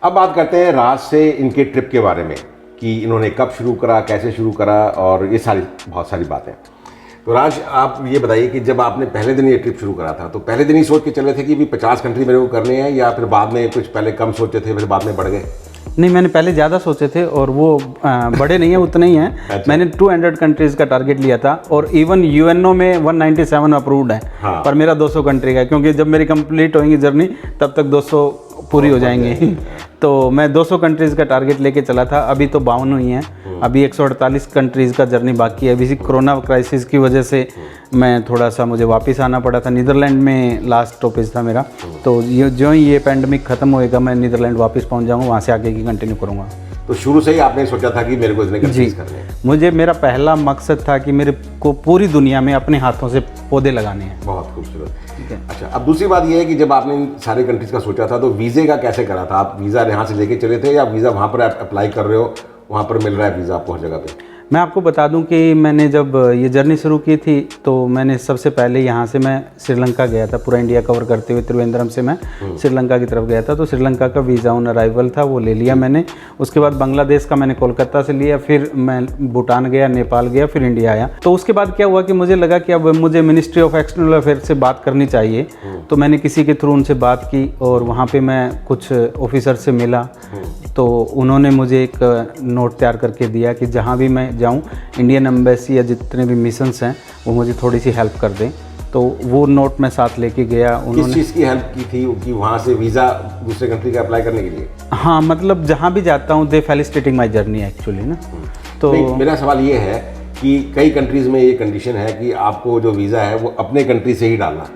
अब बात करते हैं राज से इनके ट्रिप के बारे में कि इन्होंने कब शुरू करा, कैसे शुरू करा और ये बहुत सारी बातें। तो राज, आप ये बताइए कि जब आपने पहले दिन ये ट्रिप शुरू करा था तो पहले दिन ही सोच के चले थे कि भी 50 कंट्री मेरे को करने हैं, या फिर बाद में कुछ पहले कम सोचे थे फिर बाद में बढ़ गए? नहीं, मैंने पहले ज़्यादा सोचे थे और वो बड़े नहीं है, उतने ही हैं। अच्छा। मैंने 200 कंट्रीज़ का टारगेट लिया था और इवन यूएनओ में 197 अप्रूव्ड है। हाँ। पर मेरा 200 कंट्री का है, क्योंकि जब मेरी कंप्लीट होगी जर्नी तब तक 200 पूरी हो जाएंगी। तो मैं 200 कंट्रीज़ का टारगेट लेके चला था। अभी तो 52 हुई हैं, अभी 148 कंट्रीज़ का जर्नी बाकी है। अभी कोरोना क्राइसिस की वजह से मैं थोड़ा सा मुझे वापस आना पड़ा था। नीदरलैंड में लास्ट स्टॉपेज था मेरा, तो ये जो ही ये पैंडमिक ख़त्म होएगा मैं नीदरलैंड वापस पहुंच जाऊंगा, वहाँ से आगे की कंटिन्यू करूँगा। तो शुरू से ही आपने सोचा था कि मेरे को इतने कंट्रीज करने हैं? मुझे मेरा पहला मकसद था कि मेरे को पूरी दुनिया में अपने हाथों से पौधे लगाने हैं। बहुत खूबसूरत। अच्छा, अब दूसरी बात यह है कि जब आपने इन सारे कंट्रीज का सोचा था तो वीज़े का कैसे करा था? आप वीज़ा यहाँ से लेके चले थे या वीज़ा वहाँ पर आप अप्लाई कर रहे हो, वहाँ पर मिल रहा है वीज़ा आपको हर जगह पे? मैं आपको बता दूं कि मैंने जब ये जर्नी शुरू की थी तो मैंने सबसे पहले यहाँ से मैं श्रीलंका गया था, पूरा इंडिया कवर करते हुए त्रिवेंद्रम से मैं श्रीलंका की तरफ गया था। तो श्रीलंका का वीज़ा ऑन अराइवल था, वो ले लिया मैंने। उसके बाद बांग्लादेश का मैंने कोलकाता से लिया, फिर मैं भूटान गया, नेपाल गया, फिर इंडिया आया। तो उसके बाद क्या हुआ कि मुझे लगा कि अब मुझे मिनिस्ट्री ऑफ एक्सटर्नल अफेयर से बात करनी चाहिए। तो मैंने किसी के थ्रू उनसे बात की और वहाँ पर मैं कुछ ऑफिसर से मिला, तो उन्होंने मुझे एक नोट तैयार करके दिया कि जहाँ भी मैं जाऊँ इंडियन एम्बेसी या जितने भी मिशंस हैं वो मुझे थोड़ी सी हेल्प कर दें। तो वो नोट मैं साथ लेके गया। उन्होंने किस चीज़ की हेल्प की थी कि वहाँ से वीज़ा दूसरे कंट्री का अप्लाई करने के लिए? हाँ, मतलब जहाँ भी जाता हूँ दे फेलिसिटेटिंग माई जर्नी एक्चुअली ना। तो मेरा सवाल ये है कि कई कंट्रीज़ में ये कंडीशन है कि आपको जो वीज़ा है वो अपने कंट्री से ही डालना।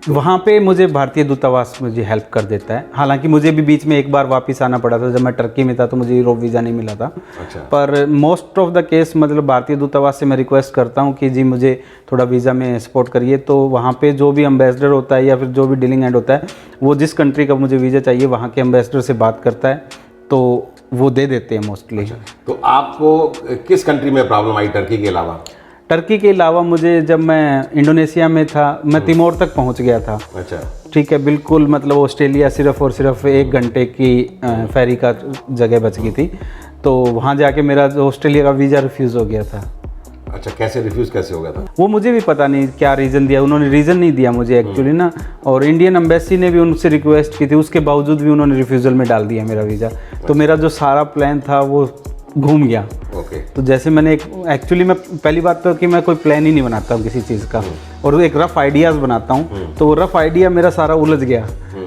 वहाँ पे मुझे भारतीय दूतावास मुझे हेल्प कर देता है। हालांकि मुझे भी बीच में एक बार वापस आना पड़ा था, जब मैं टर्की में था तो मुझे यूरोप वीज़ा नहीं मिला था। अच्छा। पर मोस्ट ऑफ द केस मतलब भारतीय दूतावास से मैं रिक्वेस्ट करता हूँ कि जी मुझे थोड़ा वीज़ा में सपोर्ट करिए। तो वहाँ पे जो भी एम्बेसडर होता है या फिर जो भी डीलिंग एंड होता है वो जिस कंट्री का मुझे वीज़ा चाहिए वहाँ के एम्बेसडर से बात करता है, तो वो दे देते हैं मोस्टली। अच्छा। तो आपको किस कंट्री में प्रॉब्लम आई टर्की के अलावा? टर्की के अलावा मुझे जब मैं इंडोनेशिया में था, मैं तिमोर तक पहुंच गया था। अच्छा। ठीक है, बिल्कुल मतलब ऑस्ट्रेलिया सिर्फ और सिर्फ 1 घंटे की फेरी का जगह बच गई थी। तो वहाँ जाके मेरा जो ऑस्ट्रेलिया का वीज़ा रिफ्यूज़ हो गया था। अच्छा, कैसे रिफ्यूज़ कैसे हो गया था? वो मुझे भी पता नहीं क्या रीज़न दिया, उन्होंने रीज़न नहीं दिया मुझे एक्चुअली ना। और इंडियन एम्बेसी ने भी उनसे रिक्वेस्ट की थी, उसके बावजूद भी उन्होंने रिफ्यूज़ल में डाल दिया मेरा वीज़ा। तो मेरा जो सारा प्लान था वो घूम गया। ओके। तो जैसे मैंने एक्चुअली मैं पहली बात तो कि मैं कोई प्लान ही नहीं बनाता हूँ किसी चीज़ का, और एक रफ़ आइडियाज़ बनाता हूँ। तो वो रफ़ आइडिया मेरा सारा उलझ गया।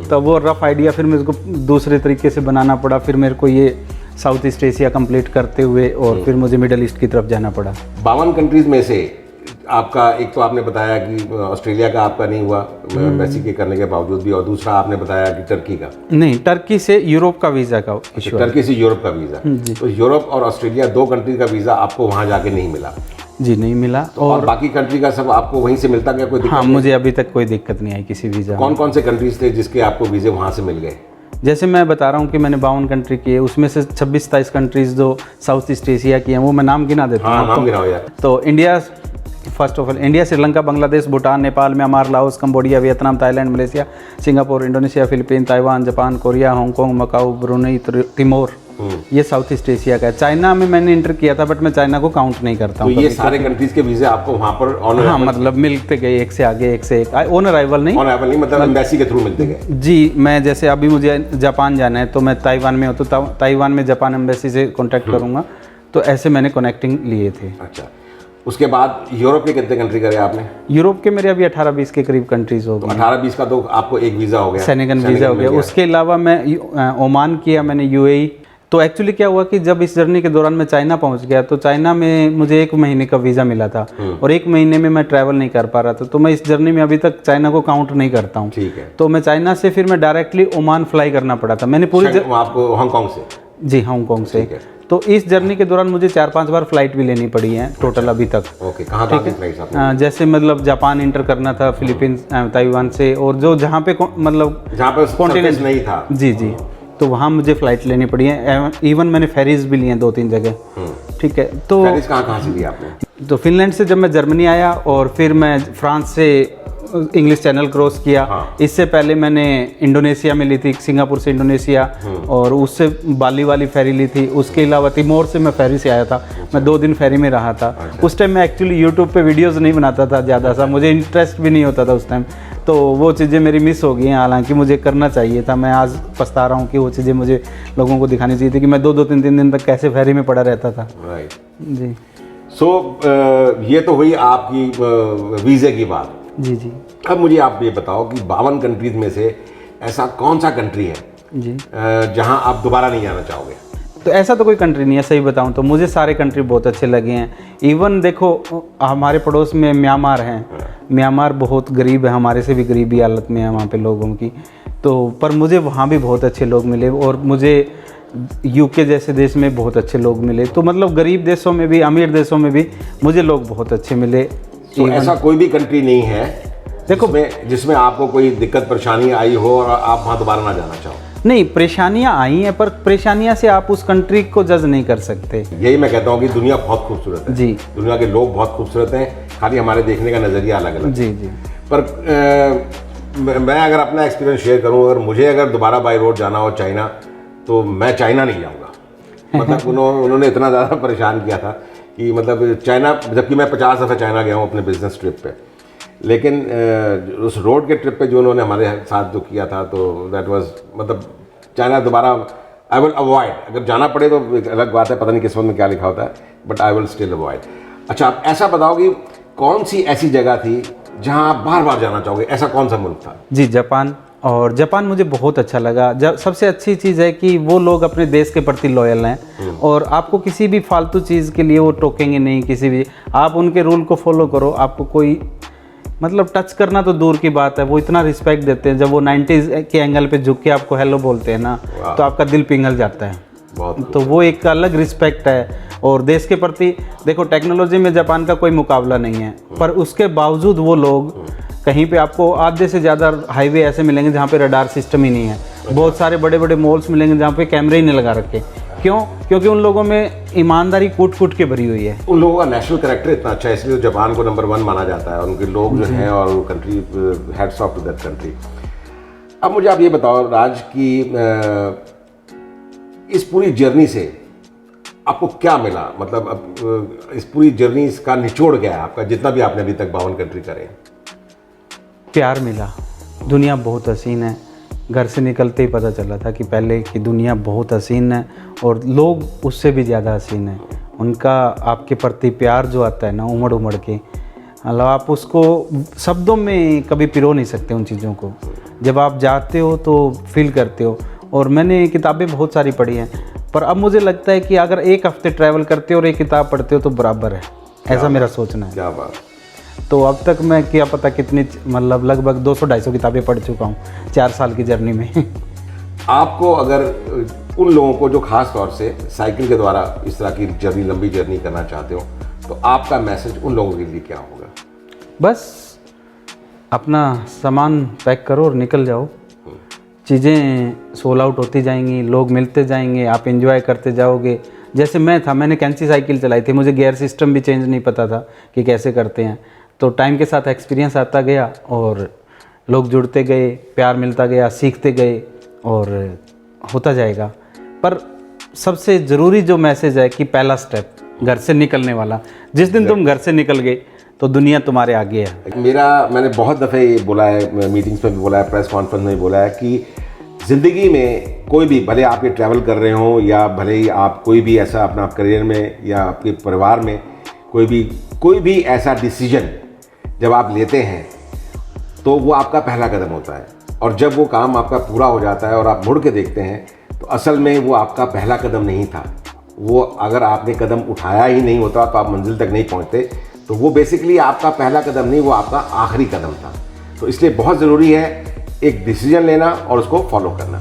तो वो रफ़ आइडिया फिर मेरे को दूसरे तरीके से बनाना पड़ा। फिर मेरे को ये साउथ ईस्ट एशिया कंप्लीट करते हुए और फिर मुझे मिडल ईस्ट की तरफ जाना पड़ा। 52 कंट्रीज़ में से आपका एक तो आपने बताया कि ऑस्ट्रेलिया का आपका नहीं हुआ एम्बेसी के करने के बावजूद भी, और दूसरा आपने बताया कि टर्की का नहीं, टर्की से यूरोप का वीज़ा का इशू। टर्की से यूरोप का वीज़ा। तो यूरोप और ऑस्ट्रेलिया 2 कंट्री का वीज़ा आपको वहाँ जाके नहीं मिला? जी नहीं मिला। तो और बाकी कंट्री का सब आपको वहीं से मिलता गया? कोई दिक्कत? हाँ, मुझे अभी तक कोई दिक्कत नहीं आई किसी वीज़ा। कौन कौन से कंट्रीज थे जिसके आपको वीज़े वहाँ से मिल गए? जैसे मैं बता रहा हूँ कि मैंने 52 कंट्री की है, उसमें से 26-27 कंट्रीज़ जो साउथ ईस्ट एशिया की हैं वो मैं नाम गिना देता हूँ। हाँ, नाम गिनाओ यार। तो India, first of all India, Sri Lanka, Bangladesh, Bhutan, Nepal, Myanmar, Laos, Cambodia, Vietnam, Thailand, Malaysia, Singapore, Indonesia, Philippine, Taiwan, Japan, Korea, Hong Kong, Macau, Brunei, Timor, ये साउथ ईस्ट एशिया का है। चाइना में मैंने इंटर किया था बट मैं चाइना को काउंट नहीं करता हूँ। तो ये सारे कंट्रीज के वीज़े आपको वहाँ पर ऑन हाँ, मतलब मिलते गए एक से आगे एक से एक। ऑन अराइवल नहीं, ऑन अराइवल नहीं, मतलब एम्बेसी के थ्रू मिलते गए। जी, मैं जैसे अभी मुझे जापान जाना है तो मैं ताइवान में हूँ तो ताइवान में जापान एम्बेसी से कॉन्टैक्ट करूँगा। तो ऐसे मैंने कनेक्टिंग लिए थे। अच्छा, उसके बाद यूरोप के कितने कंट्री करे आपने? यूरोप के मेरे अभी 18-20 के करीब कंट्रीज हो गए। 18-20 का तो आपको एक वीज़ा हो गया, सेनेगन वीज़ा हो गया। उसके अलावा मैं ओमान किया, मैंने यूएई। तो एक्चुअली क्या हुआ कि जब इस जर्नी के दौरान मैं चाइना पहुंच गया तो चाइना में मुझे 1 महीने का वीज़ा मिला था और 1 महीने में मैं ट्रैवल नहीं कर पा रहा था। तो मैं इस जर्नी में अभी तक चाइना को काउंट नहीं करता हूँ। ठीक है। तो मैं चाइना से फिर मैं डायरेक्टली ओमान फ्लाई करना पड़ा था। मैंने पूरी आपको हांगकांग से? जी, हांगकांग से। तो इस जर्नी के दौरान मुझे 4-5 बार फ्लाइट भी लेनी पड़ी है टोटल अभी तक। ओके, कहाँ की फ्लाइट्स आपने? जैसे मतलब जापान इंटर करना था, फिलीपींस, ताइवान से, और जो जहाँ पे मतलब जहाँ पे कॉन्टिनेंट नहीं था। जी जी, तो वहाँ मुझे फ़्लाइट लेनी पड़ी है। इवन मैंने फेरीज भी लिए हैं 2-3 जगह। ठीक है। तो फेरीज कहाँ से ली आपने? तो फिनलैंड से जब मैं जर्मनी आया और फिर मैं फ्रांस से इंग्लिश चैनल क्रॉस किया। हाँ। इससे पहले मैंने इंडोनेशिया में ली थी, सिंगापुर से इंडोनेशिया, और उससे बाली वाली फेरी ली थी। उसके अलावा तिमोर से मैं फेरी से आया था। मैं 2 दिन फेरी में रहा था। उस टाइम मैं एक्चुअली यूट्यूब पे वीडियोज़ नहीं बनाता था ज़्यादा सा, मुझे इंटरेस्ट भी नहीं होता था उस टाइम, तो वो चीज़ें मेरी मिस हो गई हैं। हालांकि मुझे करना चाहिए था। मैं आज पछता रहा हूँ कि वो चीज़ें मुझे लोगों को दिखानी चाहिए थी कि मैं 2-2 3-3 दिन तक कैसे फेरी में पड़ा रहता था। राइट। जी सो ये तो हुई आपकी वीज़े की बात। जी जी अब मुझे आप ये बताओ कि 52 कंट्रीज में से ऐसा कौन सा कंट्री है जी। जहां आप दोबारा नहीं जाना चाहोगे? तो ऐसा तो कोई कंट्री नहीं है, सही बताऊं तो मुझे सारे कंट्री बहुत अच्छे लगे हैं। इवन देखो हमारे पड़ोस में म्यांमार हैं। म्यांमार बहुत गरीब है, हमारे से भी गरीबी हालत में है वहाँ पे लोगों की, तो पर मुझे वहाँ भी बहुत अच्छे लोग मिले। और मुझे यूके जैसे देश में बहुत अच्छे लोग मिले। तो मतलब गरीब देशों में भी, अमीर देशों में भी मुझे लोग बहुत अच्छे मिले। तो ऐसा कोई भी कंट्री नहीं है देखो जिसमें आपको कोई दिक्कत परेशानी आई हो और आप वहाँ दोबारा ना जाना चाहो? नहीं, परेशानियां आई हैं, पर परेशानियां से आप उस कंट्री को जज नहीं कर सकते। यही मैं कहता हूँ कि दुनिया बहुत खूबसूरत है जी। दुनिया के लोग बहुत खूबसूरत हैं, खाली हमारे देखने का नज़रिया अलग अलग। जी जी। पर मैं अगर अपना एक्सपीरियंस शेयर करूँ, अगर मुझे अगर दोबारा बाई रोड जाना हो चाइना, तो मैं चाइना नहीं जाऊँगा। मतलब उन्होंने इतना ज़्यादा परेशान किया था कि मतलब चाइना, जबकि मैं 50 दफ़ा चाइना गया हूँ अपने बिजनेस ट्रिप पे, लेकिन उस रोड के ट्रिप पे जो उन्होंने हमारे साथ जो किया था, तो दैट वाज मतलब चाइना दोबारा आई विल अवॉइड। अगर जाना पड़े तो एक अलग बात है, पता नहीं किस्मत में क्या लिखा होता है, but I will still avoid. अच्छा, आप ऐसा बताओ कि कौन सी ऐसी जगह थी जहाँ आप बार बार जाना चाहोगे? ऐसा कौन सा मुल्क था? जी, जापान। और जापान मुझे बहुत अच्छा लगा। सबसे अच्छी चीज़ है कि वो लोग अपने देश के प्रति लॉयल हैं, और आपको किसी भी फालतू चीज़ के लिए वो टोकेंगे नहीं। किसी भी आप उनके रूल को फॉलो करो, आपको कोई मतलब टच करना तो दूर की बात है, वो इतना रिस्पेक्ट देते हैं। जब वो 90s के एंगल पे झुक के आपको हेलो बोलते हैं ना, तो आपका दिल पिघल जाता है। तो वो एक अलग रिस्पेक्ट है। और देश के प्रति देखो, टेक्नोलॉजी में जापान का कोई मुकाबला नहीं है, पर उसके बावजूद वो लोग कहीं पे आपको आधे से ज़्यादा हाईवे ऐसे मिलेंगे जहाँ पे रडार सिस्टम ही नहीं है। बहुत सारे बड़े बड़े मॉल्स मिलेंगे जहाँ पे कैमरे ही नहीं लगा रखे। क्यों? क्योंकि उन लोगों में ईमानदारी कूट कूट के भरी हुई है। उन लोगों का नेशनल कैरेक्टर इतना अच्छा है, इसलिए जापान को नंबर 1 माना जाता है। उनके लोग जो हैं, और country, hats off to that country. अब मुझे आप ये बताओ राज कि इस पूरी जर्नी से आपको क्या मिला? मतलब अब इस पूरी जर्नी का निचोड़ क्या है आपका, जितना भी आपने अभी तक 52 कंट्री करे? प्यार मिला। दुनिया बहुत हसीन है। घर से निकलते ही पता चला था कि पहले की दुनिया बहुत हसीन है, और लोग उससे भी ज़्यादा हसीन है। उनका आपके प्रति प्यार जो आता है ना, उमड़ उमड़ के, मतलब आप उसको शब्दों में कभी पिरो नहीं सकते उन चीज़ों को। जब आप जाते हो तो फील करते हो। और मैंने किताबें बहुत सारी पढ़ी हैं, पर अब मुझे लगता है कि अगर 1 हफ्ते ट्रैवल करते हो और 1 किताब पढ़ते हो तो बराबर है। ऐसा मेरा सोचना है। क्या बात। तो अब तक मैं क्या पता कितनी, मतलब लगभग 200-250 किताबें पढ़ चुका हूँ 4 साल की जर्नी में। आपको अगर उन लोगों को जो खास तौर से साइकिल के द्वारा इस तरह की जर्नी, लंबी जर्नी करना चाहते हो, तो आपका मैसेज उन लोगों के लिए क्या होगा? बस अपना सामान पैक करो और निकल जाओ। चीज़ें सोल आउट होती जाएंगी, लोग मिलते जाएंगे, आप एंजॉय करते जाओगे। जैसे मैं था, मैंने कैंची साइकिल चलाई थी, मुझे गियर सिस्टम भी चेंज नहीं पता था कि कैसे करते हैं। तो टाइम के साथ एक्सपीरियंस आता गया, और लोग जुड़ते गए, प्यार मिलता गया, सीखते गए, और होता जाएगा। पर सबसे ज़रूरी जो मैसेज है कि पहला स्टेप घर से निकलने वाला, जिस दिन तुम घर से निकल गए तो दुनिया तुम्हारे आगे है। मैंने बहुत दफ़े ये बोला है, मीटिंग्स में भी बोला है, प्रेस कॉन्फ्रेंस में भी बोला है कि ज़िंदगी में कोई भी, भले आप ये ट्रैवल कर रहे हो, या भले ही आप कोई भी ऐसा अपना करियर में या आपके परिवार में कोई भी ऐसा डिसीजन जब आप लेते हैं, तो वो आपका पहला कदम होता है। और जब वो काम आपका पूरा हो जाता है और आप मुड़ के देखते हैं, तो असल में वो आपका पहला कदम नहीं था। वो अगर आपने कदम उठाया ही नहीं होता तो आप मंजिल तक नहीं पहुंचते। तो वो बेसिकली आपका पहला कदम नहीं, वो आपका आखिरी कदम था। तो इसलिए बहुत ज़रूरी है एक डिसीजन लेना और उसको फॉलो करना।